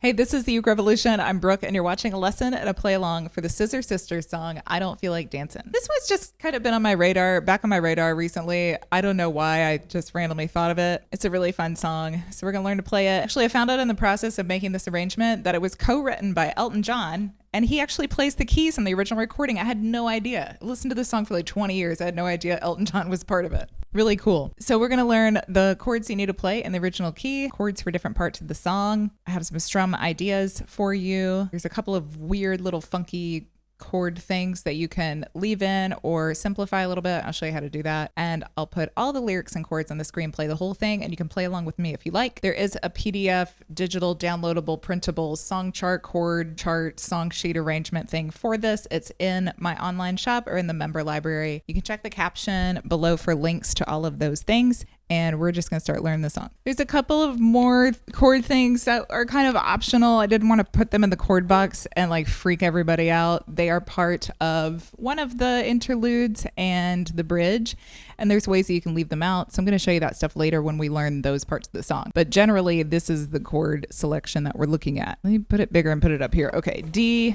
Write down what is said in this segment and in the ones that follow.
Hey, this is the Uke Revolution. I'm Brooke, and you're watching a lesson and a play along for the Scissor Sisters song, I Don't Feel Like Dancin'. This one's just kind of been on my radar, back on my radar recently. I don't know why, I just randomly thought of it. It's a really fun song, so we're going to learn to play it. Actually, I found out in the process of making this arrangement that it was co-written by Elton John, and he actually plays the keys in the original recording. I had no idea. I listened to this song for like 20 years. I had no idea Elton John was part of it. Really cool. So we're going to learn the chords you need to play in the original key, chords for different parts of the song. I have some strum ideas for you. There's a couple of weird little funky chord things that you can leave in or simplify a little bit. I'll show you how to do that. And I'll put all the lyrics and chords on the screen, play the whole thing, and you can play along with me if you like. There is a PDF, digital, downloadable, printable song chart, chord chart, song sheet arrangement thing for this. It's in my online shop or in the member library. You can check the caption below for links to all of those things. And we're just going to start learning the song. There's a couple of more chord things that are kind of optional. I didn't want to put them in the chord box and like freak everybody out. They are part of one of the interludes and the bridge. And there's ways that you can leave them out. So I'm going to show you that stuff later when we learn those parts of the song. But generally, this is the chord selection that we're looking at. Let me put it bigger and put it up here. Okay, D,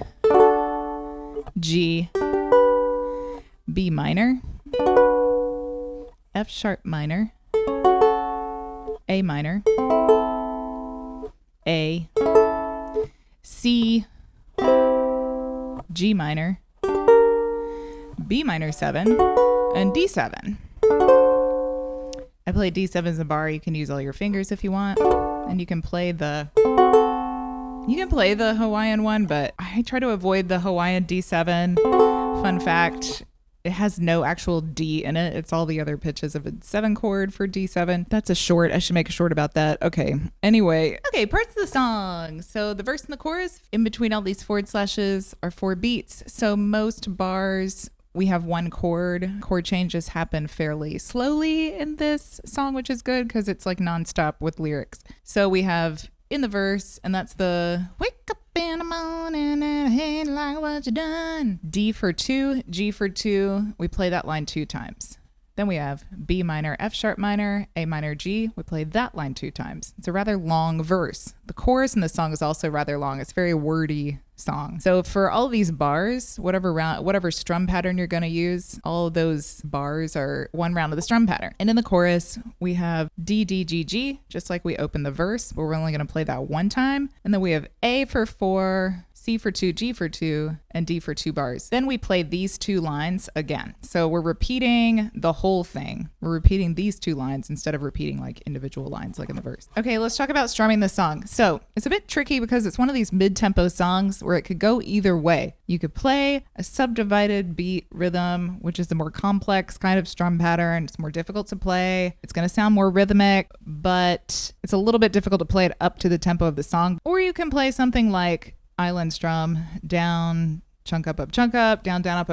G, B minor, F sharp minor, A minor, A, C, G minor, B minor 7, and D7. I play D7 as a bar. You can use all your fingers if you want, and you can play the Hawaiian one, but I try to avoid the Hawaiian D7. Fun fact, it has no actual D in it. It's all the other pitches of a 7 chord for D7. That's a short. I should make a short about that. Okay. Anyway. Okay, parts of the song. So the verse and the chorus, in between all these forward slashes are 4 beats. So most bars, we have 1 chord. Chord changes happen fairly slowly in this song, which is good because it's like nonstop with lyrics. So we have in the verse, and that's the wake up in the morning and I hate like what you done. D for 2, G for 2. We play that line 2 times. Then we have B minor, F sharp minor, A minor, G. We play that line 2 times. It's a rather long verse. The chorus in the song is also rather long. It's a very wordy song. So for all these bars, whatever strum pattern you're going to use, all of those bars are 1 round of the strum pattern. And in the chorus, we have D, D, G, G, just like we open the verse, but we're only going to play that 1 time. And then we have A for 4, C for 2, G for 2, and D for 2 bars. Then we play these 2 lines again. So we're repeating the whole thing. We're repeating these 2 lines instead of repeating like individual lines like in the verse. Okay, let's talk about strumming this song. So it's a bit tricky because it's one of these mid-tempo songs where it could go either way. You could play a subdivided beat rhythm, which is a more complex kind of strum pattern. It's more difficult to play. It's going to sound more rhythmic, but it's a little bit difficult to play it up to the tempo of the song. Or you can play something like island strum, down, chunk, up, down, up,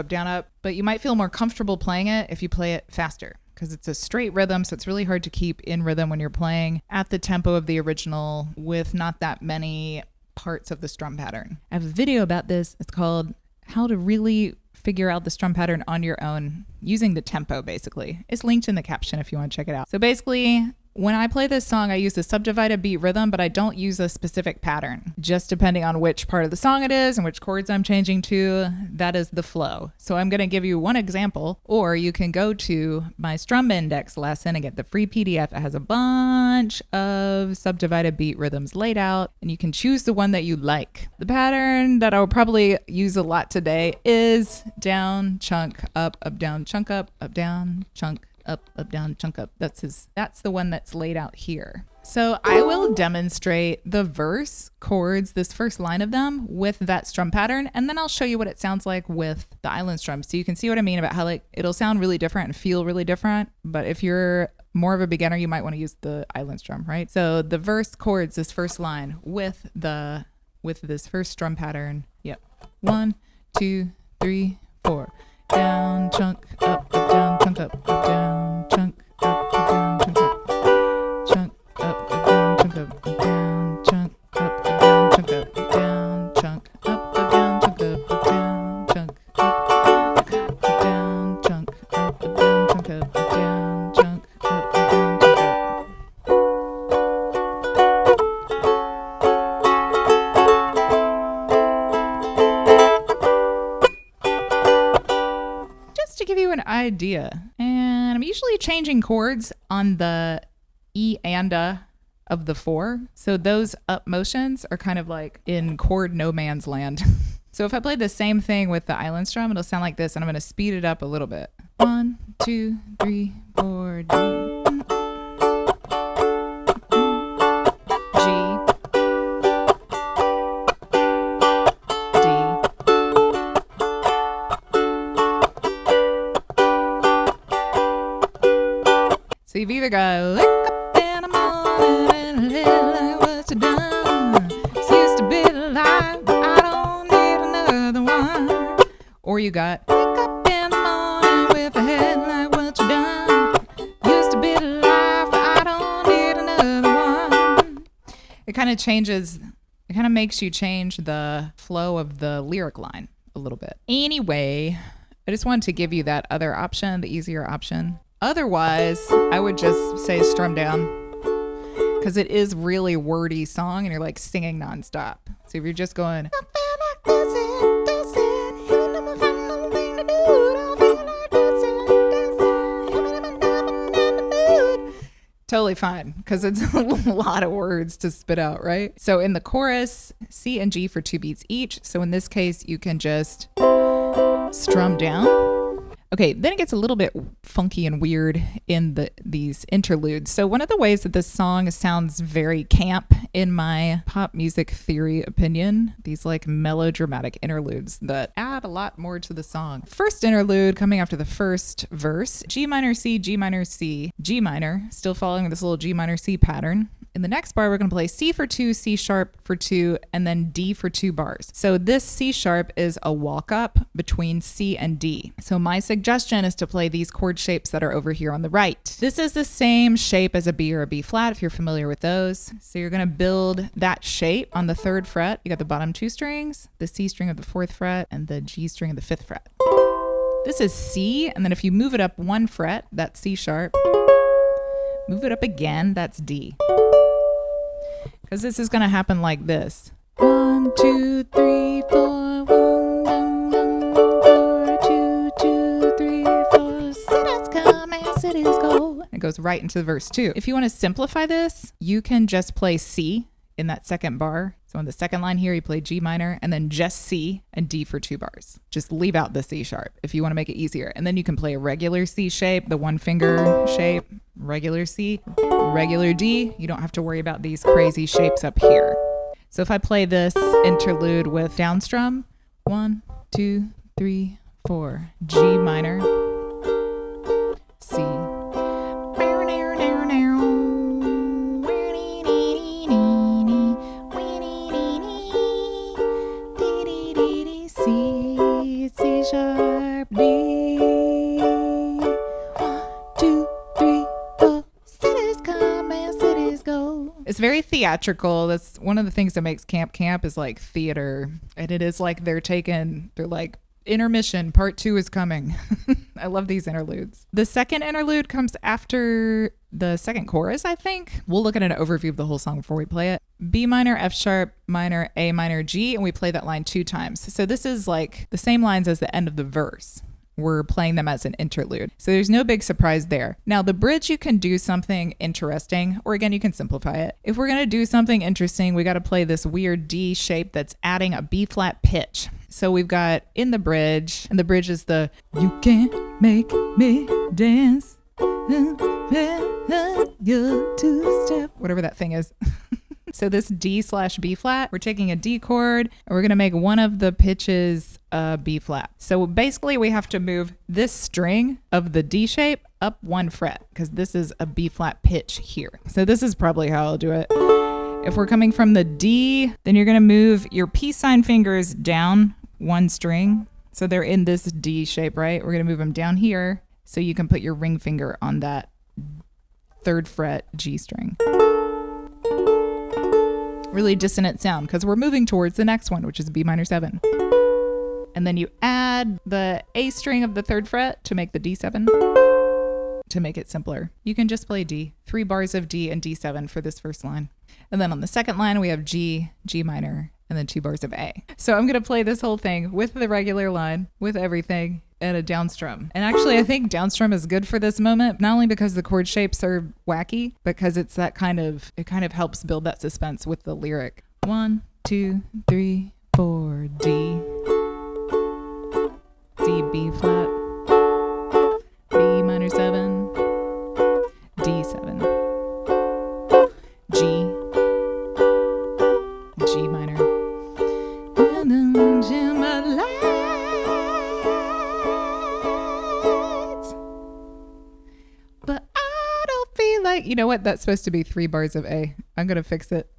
down, up. But you might feel more comfortable playing it if you play it faster because it's a straight rhythm, so it's really hard to keep in rhythm when you're playing at the tempo of the original with not that many parts of the strum pattern. I have a video about this. It's called How to Really Figure Out the Strum Pattern on Your Own using the tempo, basically. It's linked in the caption if you want to check it out. So basically, when I play this song, I use a subdivided beat rhythm, but I don't use a specific pattern. Just depending on which part of the song it is and which chords I'm changing to, that is the flow. So I'm going to give you one example, or you can go to my strum index lesson and get the free PDF. It has a bunch of subdivided beat rhythms laid out, and you can choose the one that you like. The pattern that I'll probably use a lot today is down, chunk, up, down, chunk, up, down, chunk, up, down, chunk up. That's the one that's laid out here. So I will demonstrate the verse chords, this first line of them, with that strum pattern, and then I'll show you what it sounds like with the island strum. So you can see what I mean about how like it'll sound really different and feel really different. But if you're more of a beginner, you might want to use the island strum, right? So the verse chords, this first line with this first strum pattern. Yep. 1, 2, 3, 4. Down, chunk, up, down, chunk, up, down, chunk, up, down, chunk, up, chunk, up, down, chunk, up, down, chunk, up, down, chunk, up, down, chunk, up, down, chunk, up, down, chunk, up, down, chunk, up, down, chunk, up, down, chunk, up, down, chunk, up. you an idea. And I'm usually changing chords on the E and A of the 4. So those up motions are kind of like in chord no man's land. So if I play the same thing with the island strum, it'll sound like this, and I'm going to speed it up a little bit. 1, 2, 3, 4, D. So you've either got wake up in the morning and live like what you done. It's used to be alive, but I don't need another one. Or you got wake up in the morning with a head like what you done. Used to be alive, but I don't need another one. It kind of changes, it kind of makes you change the flow of the lyric line a little bit. Anyway, I just wanted to give you that other option, the easier option. Otherwise, I would just say strum down, because it is really wordy song and you're like singing nonstop. So if you're just going, totally fine, because it's a lot of words to spit out, right? So in the chorus, C and G for 2 beats each. So in this case, you can just strum down. Okay, then it gets a little bit funky and weird in these interludes. So one of the ways that this song sounds very camp, in my pop music theory opinion, these like melodramatic interludes that add a lot more to the song. First interlude coming after the first verse, G minor, C, G minor, C, G minor, still following this little G minor, C pattern. In the next bar, we're going to play C for 2, C sharp for 2, and then D for 2 bars. So this C sharp is a walk up between C and D. So my suggestion is to play these chord shapes that are over here on the right. This is the same shape as a B or a B flat, if you're familiar with those. So you're going to build that shape on the 3rd fret. You got the bottom 2 strings, the C string of the 4th fret, and the G string of the 5th fret. This is C, and then if you move it up 1 fret, that's C sharp. Move it up again, that's D. Because this is going to happen like this. 1, 2, 3, 4, 1, 4, 2, 2, 3, 4. Cities come and cities go. It goes right into verse 2. If you want to simplify this, you can just play C in that second bar. So on the second line here, you play G minor and then just C and D for 2 bars. Just leave out the C sharp if you want to make it easier. And then you can play a regular C shape, the 1 finger shape, regular C, regular D. You don't have to worry about these crazy shapes up here. So if I play this interlude with down strum, 1, 2, 3, 4, G minor, C, C sharp, D. 1, 2, 3, 4. Cities come and cities go. It's very theatrical. That's one of the things that makes camp is like theater. And it is like they're like, intermission, part 2 is coming. I love these interludes. The second interlude comes after the second chorus, I think. We'll look at an overview of the whole song before we play it. B minor, F sharp, minor, A minor, G, and we play that line 2 times. So this is like the same lines as the end of the verse. We're playing them as an interlude. So there's no big surprise there. Now the bridge, you can do something interesting, or again, you can simplify it. If we're gonna do something interesting, we gotta play this weird D shape that's adding a B flat pitch. So we've got in the bridge, and the bridge is the, you can't make me dance, your 2-step, whatever that thing is. So this D/B flat, we're taking a D chord and we're going to make one of the pitches a B flat. So basically we have to move this string of the D shape up 1 fret because this is a B flat pitch here. So this is probably how I'll do it. If we're coming from the D, then you're going to move your peace sign fingers down 1 string. So they're in this D shape, right? We're going to move them down here so you can put your ring finger on that 3rd fret G string. Really dissonant sound because we're moving towards the next one, which is B minor 7. And then you add the A string of the 3rd fret to make the D7 to make it simpler. You can just play D, 3 bars of D and D7 for this first line. And then on the second line, we have G, G minor, and then 2 bars of A. So I'm going to play this whole thing with the regular line, with everything, and a down strum. And actually, I think down strum is good for this moment, not only because the chord shapes are wacky, because it's that it kind of helps build that suspense with the lyric. 1, 2, 3, 4, D, B flat, B minor 7, D7, G minor. But I don't feel like, you know what? That's supposed to be 3 bars of A. I'm going to fix it.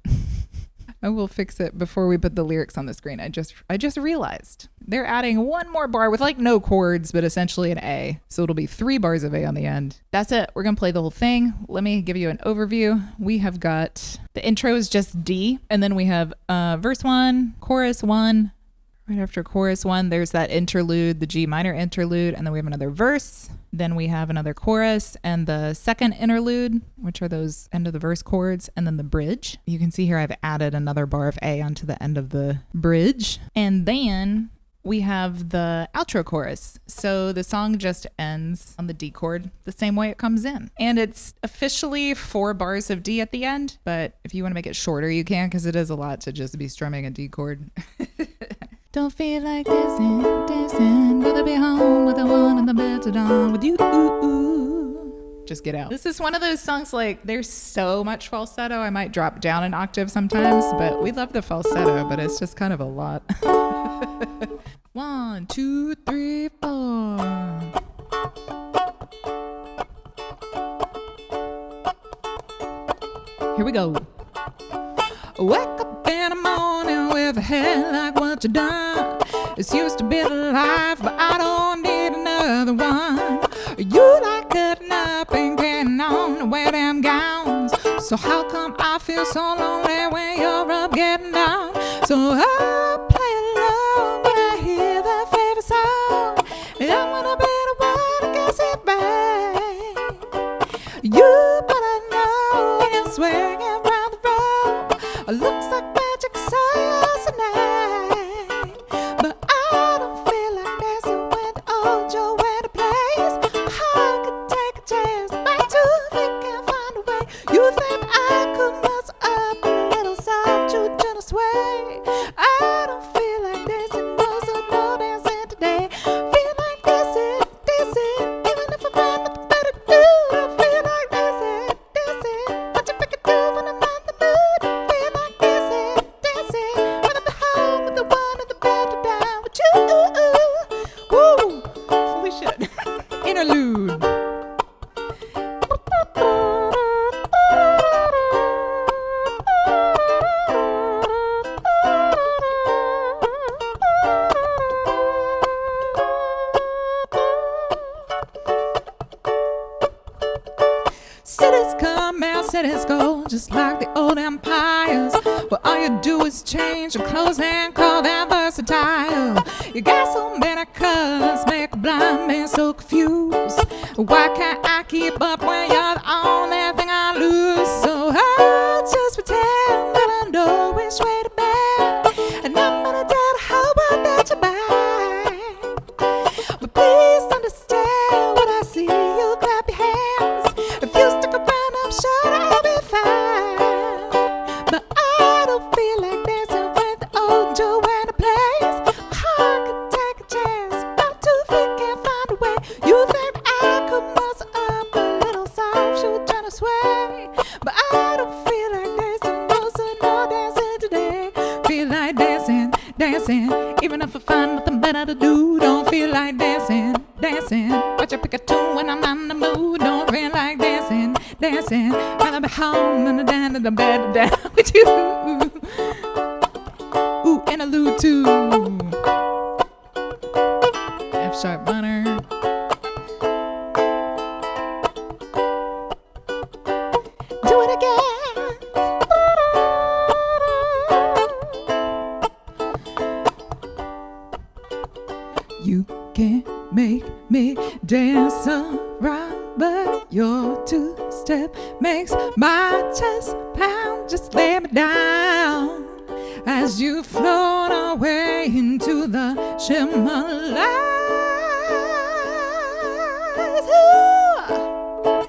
I will fix it before we put the lyrics on the screen. I just realized they're adding 1 more bar with like no chords, but essentially an A. So it'll be 3 bars of A on the end. That's it. We're going to play the whole thing. Let me give you an overview. We have got the intro is just D, and then we have verse 1, chorus 1. Right after chorus 1, there's that interlude, the G minor interlude, and then we have another verse. Then we have another chorus and the second interlude, which are those end of the verse chords, and then the bridge. You can see here I've added another bar of A onto the end of the bridge. And then we have the outro chorus. So the song just ends on the D chord the same way it comes in. And it's officially 4 bars of D at the end, but if you want to make it shorter, you can, because it is a lot to just be strumming a D chord. Don't feel like dancing, rather be home with the one in the bed to dawn with you. Just get out. This is one of those songs, like, there's so much falsetto, I might drop down an octave sometimes, but we love the falsetto, but it's just kind of a lot. 1, 2, 3, 4. Here we go. Wake up in the morning with a head like what you done. It's used to be the life, but I don't need another one. You like cutting up and getting on to wear them gowns. So how come I feel so lonely when you're up getting down? So I'll play along when I hear that favorite song. I'm gonna be the one that gets it back. You better know when you're swinging around the road. Looks like magic science tonight, but I don't feel like dancing when the old Joe went to place. I could take a chance, but you think I find a way. You think I could muscle up a little soft, you gentle sway. I don't feel like dancing, no dancing today. Feel like dancing, even if I find nothing better to do. Don't feel like dancing, what you pick it do when I'm on the mood. Woo! Holy shit. Interlude. Cities come and cities go, just like the old empires. Well, all you do is change your clothes and call them versatile. You got so many colors, make a blind man so confused. Why can't I keep up when you're the only thing I lose? So I'll just pretend that I know which way to bend, and I'm gonna tell how about that you buy. But please understand when I see you clap your hands. If you stick around, I'm sure I'll be fine. But I don't feel like dancing with the old Joe and the place. I could take a chance, but 2 feet can't find a way. You think I could muscle up a little soft shoe trying to sway, but I don't feel like dancing, no dancing today. Feel like dancing, even if I find nothing better to do. Don't feel like dancing, but you pick a tune when I'm in the mood. Don't feel like dancing, rather be home and down in the bed down with you. Ooh, interlude 2. F sharp minor. Do it again. You can't make me dance around, but your 2-step makes my chest pound. Just lay me down as you float away into the shimmer light. 'cause ooh,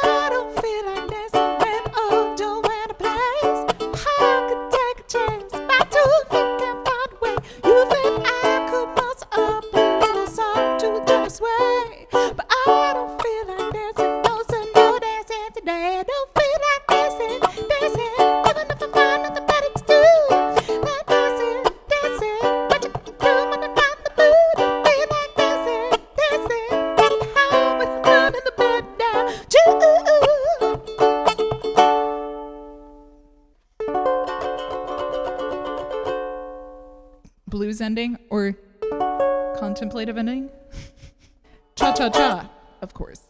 I don't feel like dancing when old Joanna plays. I could take a chance, my 2 feet can't find a way. You think I could muscle up a little song to a gentle sway, but I don't feel like dancing, no, so no dancing today. I don't feel like dancing, even if I find nothing better to do. Like dancing, what you do when I'm not in the mood? I feel like dancing, anyhow, but I'm running the bed down. Blues ending or contemplative ending? Cha-cha-cha, of course.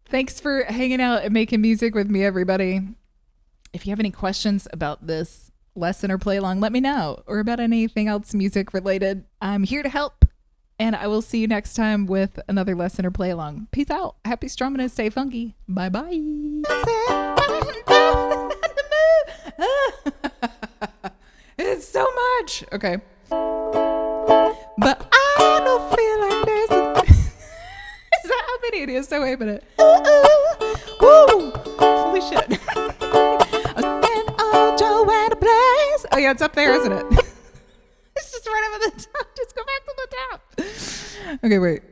Thanks for hanging out and making music with me, everybody. If you have any questions about this lesson or play along, let me know, or about anything else music related. I'm here to help, and I will see you next time with another lesson or play along. Peace out. Happy strumming and stay funky. Bye-bye. It's so much. Okay. But I don't feel like dancing. Is that how many it is? So wait a minute. Woo! Holy shit. Oh yeah, it's up there, isn't it? It's just right over the top. Just go back to the top. Okay, wait.